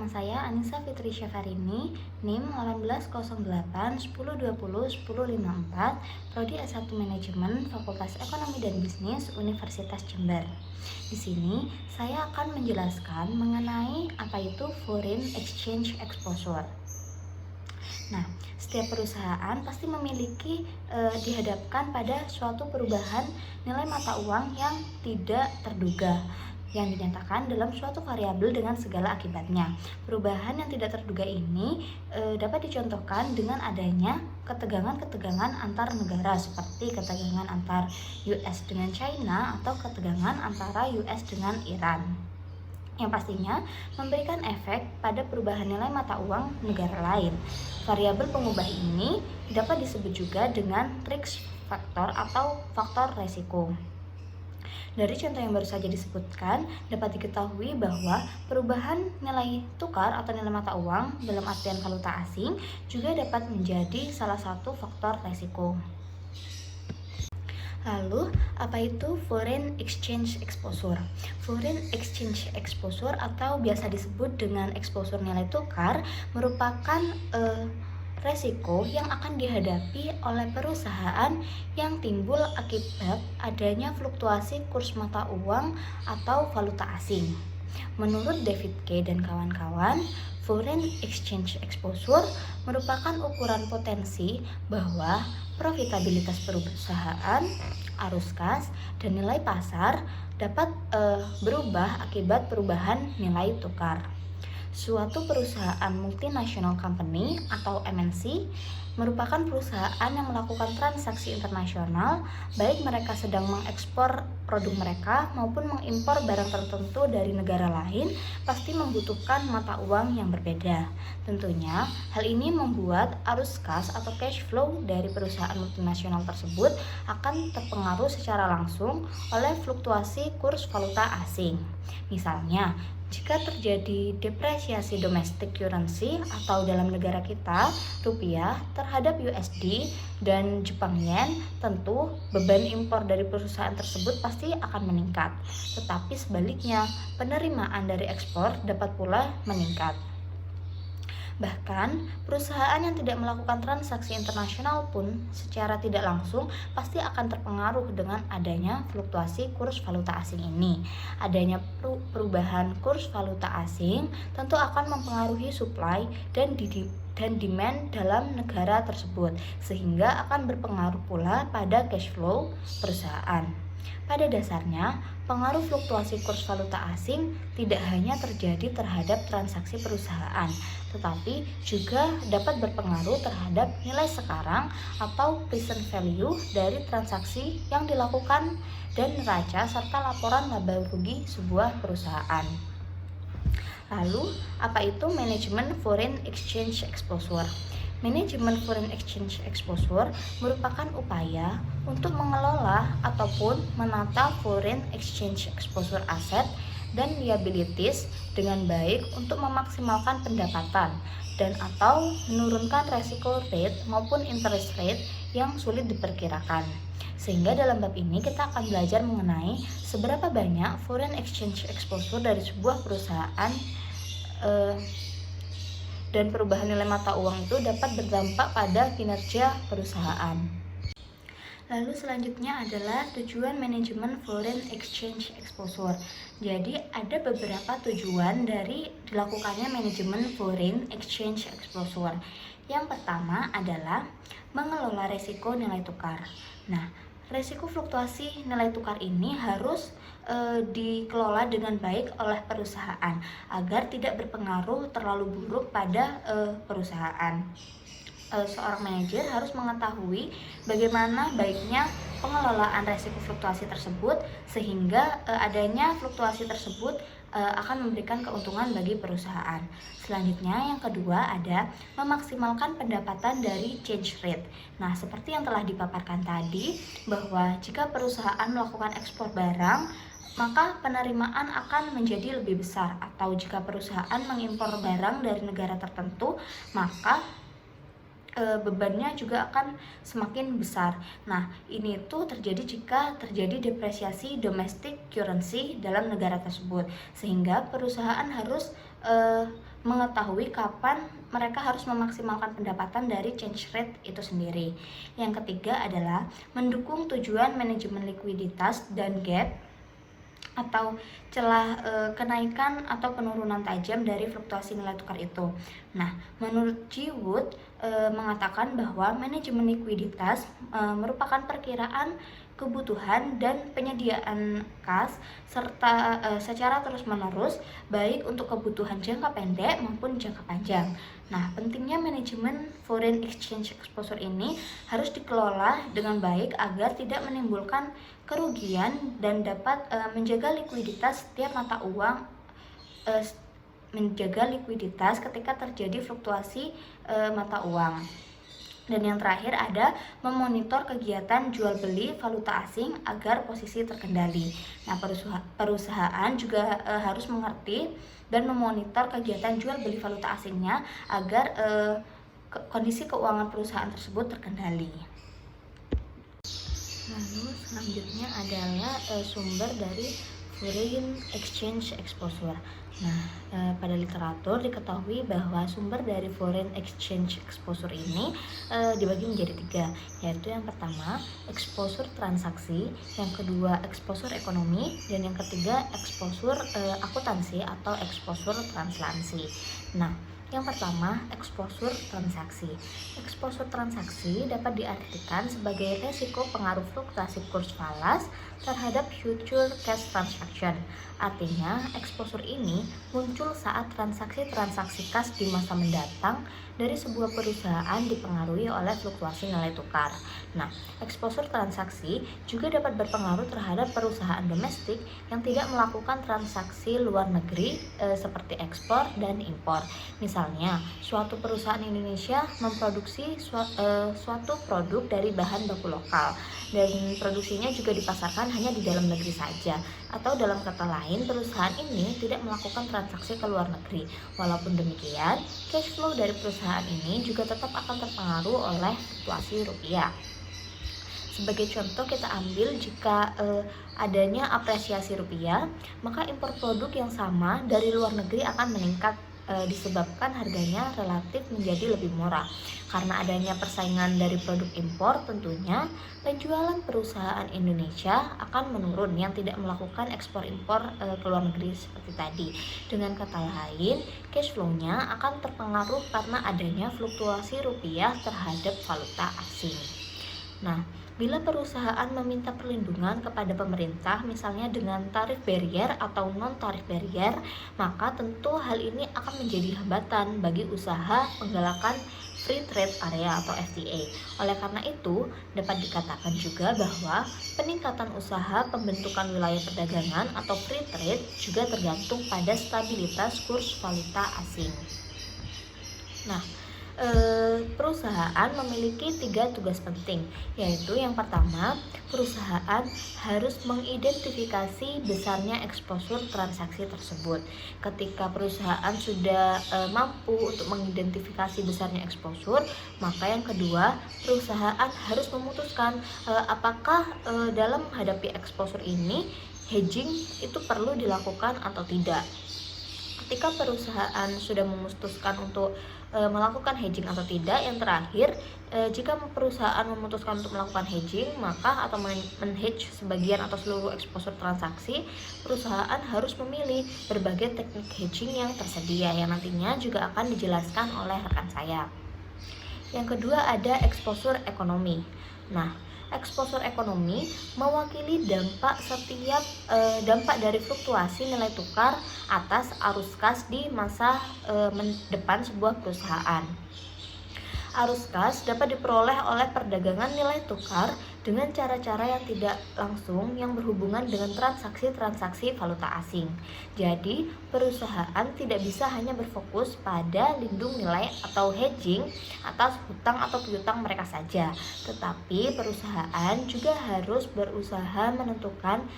Nama saya Anissa Fitri Syafarini, NIM 1808 1020 1054, Prodi S1 Manajemen, Fakultas Ekonomi dan Bisnis, Universitas Jember. Di sini saya akan menjelaskan mengenai apa itu Foreign Exchange Exposure. Nah, setiap perusahaan pasti memiliki dihadapkan pada suatu perubahan nilai mata uang yang tidak terduga, yang dinyatakan dalam suatu variabel dengan segala akibatnya. Perubahan yang tidak terduga ini dapat dicontohkan dengan adanya ketegangan-ketegangan antar negara, seperti ketegangan antar US dengan China atau ketegangan antara US dengan Iran, yang pastinya memberikan efek pada perubahan nilai mata uang negara lain. Variabel pengubah ini dapat disebut juga dengan risk factor atau faktor resiko. Dari contoh yang baru saja disebutkan, dapat diketahui bahwa perubahan nilai tukar atau nilai mata uang dalam artian valuta asing juga dapat menjadi salah satu faktor resiko. Lalu, apa itu Foreign Exchange Exposure? Foreign Exchange Exposure atau biasa disebut dengan exposure nilai tukar merupakan resiko yang akan dihadapi oleh perusahaan yang timbul akibat adanya fluktuasi kurs mata uang atau valuta asing. Menurut David Kay dan kawan-kawan, Foreign Exchange Exposure merupakan ukuran potensi bahwa profitabilitas perusahaan, arus kas, dan nilai pasar dapat berubah akibat perubahan nilai tukar. Suatu perusahaan multinational company atau MNC merupakan perusahaan yang melakukan transaksi internasional, baik mereka sedang mengekspor produk mereka maupun mengimpor barang tertentu dari negara lain, pasti membutuhkan mata uang yang berbeda. Tentunya, hal ini membuat arus kas atau cash flow dari perusahaan multinasional tersebut akan terpengaruh secara langsung oleh fluktuasi kurs valuta asing. Misalnya, jika terjadi depresiasi domestic currency atau dalam negara kita, rupiah terhadap USD dan Jepang Yen, tentu beban impor dari perusahaan tersebut pasti akan meningkat. Tetapi sebaliknya, penerimaan dari ekspor dapat pula meningkat. Bahkan, perusahaan yang tidak melakukan transaksi internasional pun secara tidak langsung pasti akan terpengaruh dengan adanya fluktuasi kurs valuta asing ini. Adanya perubahan kurs valuta asing tentu akan mempengaruhi supply dan demand dalam negara tersebut, sehingga akan berpengaruh pula pada cash flow perusahaan. Pada dasarnya, pengaruh fluktuasi kurs valuta asing tidak hanya terjadi terhadap transaksi perusahaan, tetapi juga dapat berpengaruh terhadap nilai sekarang atau present value dari transaksi yang dilakukan dan neraca serta laporan laba rugi sebuah perusahaan. Lalu, apa itu manajemen foreign exchange exposure? Manajemen foreign exchange exposure merupakan upaya untuk mengelola ataupun menata foreign exchange exposure aset dan liabilities dengan baik untuk memaksimalkan pendapatan dan atau menurunkan resiko rate maupun interest rate yang sulit diperkirakan. Sehingga dalam bab ini kita akan belajar mengenai seberapa banyak foreign exchange exposure dari sebuah perusahaan dan perubahan nilai mata uang itu dapat berdampak pada kinerja perusahaan. Lalu selanjutnya adalah tujuan manajemen foreign exchange exposure. Jadi ada beberapa tujuan dari dilakukannya manajemen foreign exchange exposure. Yang pertama adalah mengelola resiko nilai tukar. Nah, resiko fluktuasi nilai tukar ini harus dikelola dengan baik oleh perusahaan agar tidak berpengaruh terlalu buruk pada perusahaan. Seorang manajer harus mengetahui bagaimana baiknya pengelolaan resiko fluktuasi tersebut sehingga adanya fluktuasi tersebut akan memberikan keuntungan bagi perusahaan. Selanjutnya yang kedua ada memaksimalkan pendapatan dari change rate. Nah, seperti yang telah dipaparkan tadi bahwa jika perusahaan melakukan ekspor barang, maka penerimaan akan menjadi lebih besar, atau jika perusahaan mengimpor barang dari negara tertentu, maka bebannya juga akan semakin besar. Nah, ini tuh terjadi jika terjadi depresiasi domestic currency dalam negara tersebut, sehingga perusahaan harus mengetahui kapan mereka harus memaksimalkan pendapatan dari change rate itu sendiri. Yang ketiga adalah mendukung tujuan manajemen likuiditas dan gap atau celah kenaikan atau penurunan tajam dari fluktuasi nilai tukar itu. Nah, menurut G. Wood mengatakan bahwa manajemen likuiditas merupakan perkiraan kebutuhan dan penyediaan kas serta secara terus-menerus baik untuk kebutuhan jangka pendek maupun jangka panjang. Nah, pentingnya manajemen foreign exchange exposure ini harus dikelola dengan baik agar tidak menimbulkan kerugian dan dapat menjaga likuiditas setiap mata uang, menjaga likuiditas ketika terjadi fluktuasi mata uang. Dan yang terakhir ada memonitor kegiatan jual beli valuta asing agar posisi terkendali. Nah, perusahaan juga harus mengerti dan memonitor kegiatan jual beli valuta asingnya agar kondisi keuangan perusahaan tersebut terkendali. Lalu selanjutnya adalah sumber dari foreign exchange exposure. Nah, pada literatur diketahui bahwa sumber dari foreign exchange exposure ini dibagi menjadi 3, yaitu yang pertama exposure transaksi, yang kedua exposure ekonomi, dan yang ketiga exposure akuntansi atau exposure translasi. Nah, yang pertama, exposure transaksi. Exposure transaksi dapat diartikan sebagai resiko pengaruh fluktuasi kurs falas terhadap future cash transaction. Artinya, exposure ini muncul saat transaksi-transaksi kas di masa mendatang dari sebuah perusahaan dipengaruhi oleh fluktuasi nilai tukar. Nah, exposure transaksi juga dapat berpengaruh terhadap perusahaan domestik yang tidak melakukan transaksi luar negeri seperti ekspor dan impor. Misalnya, suatu perusahaan Indonesia memproduksi suatu produk dari bahan baku lokal dan produksinya juga dipasarkan hanya di dalam negeri saja, atau dalam kata lain perusahaan ini tidak melakukan transaksi ke luar negeri. Walaupun demikian, cash flow dari perusahaan ini juga tetap akan terpengaruh oleh fluktuasi rupiah. Sebagai contoh kita ambil jika adanya apresiasi rupiah, maka impor produk yang sama dari luar negeri akan meningkat disebabkan harganya relatif menjadi lebih murah. Karena adanya persaingan dari produk impor, tentunya penjualan perusahaan Indonesia akan menurun yang tidak melakukan ekspor impor ke luar negeri seperti tadi. Dengan kata lain, cash flow-nya akan terpengaruh karena adanya fluktuasi rupiah terhadap valuta asing. Nah, bila perusahaan meminta perlindungan kepada pemerintah, misalnya dengan tarif barrier atau non-tarif barrier, maka tentu hal ini akan menjadi hambatan bagi usaha penggalakan Free Trade Area atau FTA. Oleh karena itu, dapat dikatakan juga bahwa peningkatan usaha pembentukan wilayah perdagangan atau free trade juga tergantung pada stabilitas kurs valuta asing. Nah, perusahaan memiliki 3 tugas penting, yaitu yang pertama, perusahaan harus mengidentifikasi besarnya exposure transaksi tersebut. Ketika perusahaan sudah mampu untuk mengidentifikasi besarnya exposure, maka yang kedua, perusahaan harus memutuskan apakah dalam menghadapi exposure ini hedging itu perlu dilakukan atau tidak. Ketika perusahaan sudah memutuskan untuk melakukan hedging atau tidak, yang terakhir, jika perusahaan memutuskan untuk melakukan hedging, maka atau men-hedge sebagian atau seluruh exposure transaksi, perusahaan harus memilih berbagai teknik hedging yang tersedia yang nantinya juga akan dijelaskan oleh rekan saya. Yang kedua ada exposure ekonomi. Nah, exposure ekonomi mewakili dampak dari fluktuasi nilai tukar atas arus kas di masa depan sebuah perusahaan. Arus kas dapat diperoleh oleh perdagangan nilai tukar dengan cara-cara yang tidak langsung yang berhubungan dengan transaksi-transaksi valuta asing. Jadi, perusahaan tidak bisa hanya berfokus pada lindung nilai atau hedging atas hutang atau piutang mereka saja, tetapi perusahaan juga harus berusaha menentukan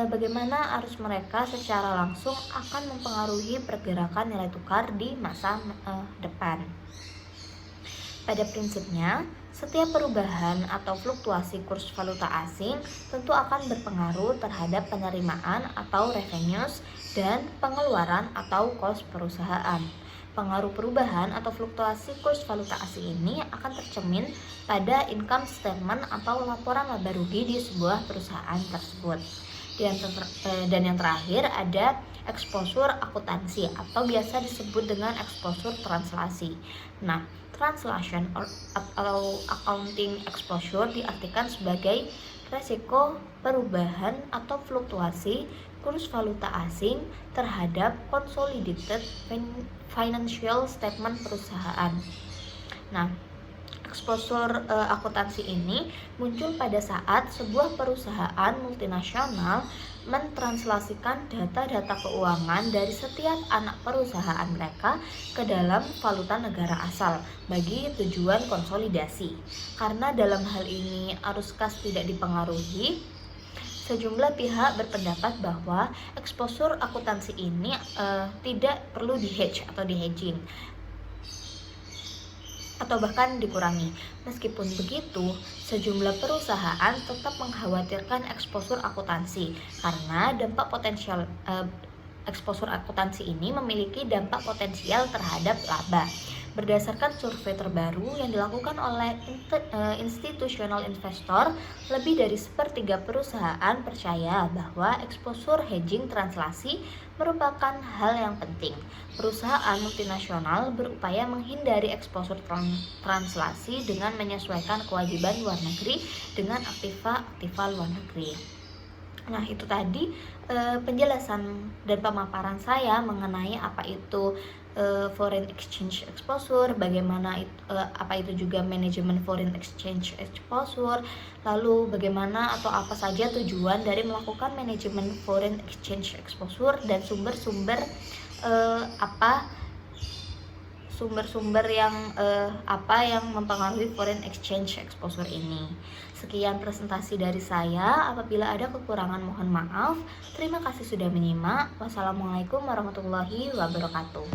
bagaimana arus mereka secara langsung akan mempengaruhi pergerakan nilai tukar di masa depan. Pada prinsipnya, setiap perubahan atau fluktuasi kurs valuta asing tentu akan berpengaruh terhadap penerimaan atau revenues dan pengeluaran atau cost perusahaan. pengaruh perubahan atau fluktuasi kurs valuta asing ini akan tercermin pada income statement atau laporan laba rugi di sebuah perusahaan tersebut. Dan yang terakhir ada eksposur akuntansi atau biasa disebut dengan eksposur translasi. Nah, translation atau accounting exposure diartikan sebagai resiko perubahan atau fluktuasi kurs valuta asing terhadap consolidated financial statement perusahaan. Nah, eksposur akuntansi ini muncul pada saat sebuah perusahaan multinasional mentranslasikan data-data keuangan dari setiap anak perusahaan mereka ke dalam valuta negara asal bagi tujuan konsolidasi. Karena dalam hal ini arus kas tidak dipengaruhi, sejumlah pihak berpendapat bahwa eksposur akuntansi ini tidak perlu di-hedge atau di-hedging atau bahkan dikurangi. Meskipun begitu, sejumlah perusahaan tetap mengkhawatirkan eksposur akuntansi karena dampak potensial eksposur akuntansi ini memiliki dampak potensial terhadap laba. Berdasarkan survei terbaru yang dilakukan oleh institutional investor, lebih dari sepertiga perusahaan percaya bahwa eksposur hedging translasi merupakan hal yang penting. Perusahaan multinasional berupaya menghindari eksposur translasi dengan menyesuaikan kewajiban luar negeri dengan aktiva luar negeri. Nah, itu tadi penjelasan dan pemaparan saya mengenai apa itu foreign exchange exposure, bagaimana apa itu juga manajemen foreign exchange exposure, lalu bagaimana atau apa saja tujuan dari melakukan manajemen foreign exchange exposure dan sumber-sumber yang mempengaruhi foreign exchange exposure ini. Sekian presentasi dari saya. Apabila ada kekurangan mohon maaf. Terima kasih sudah menyimak. Wassalamualaikum warahmatullahi wabarakatuh.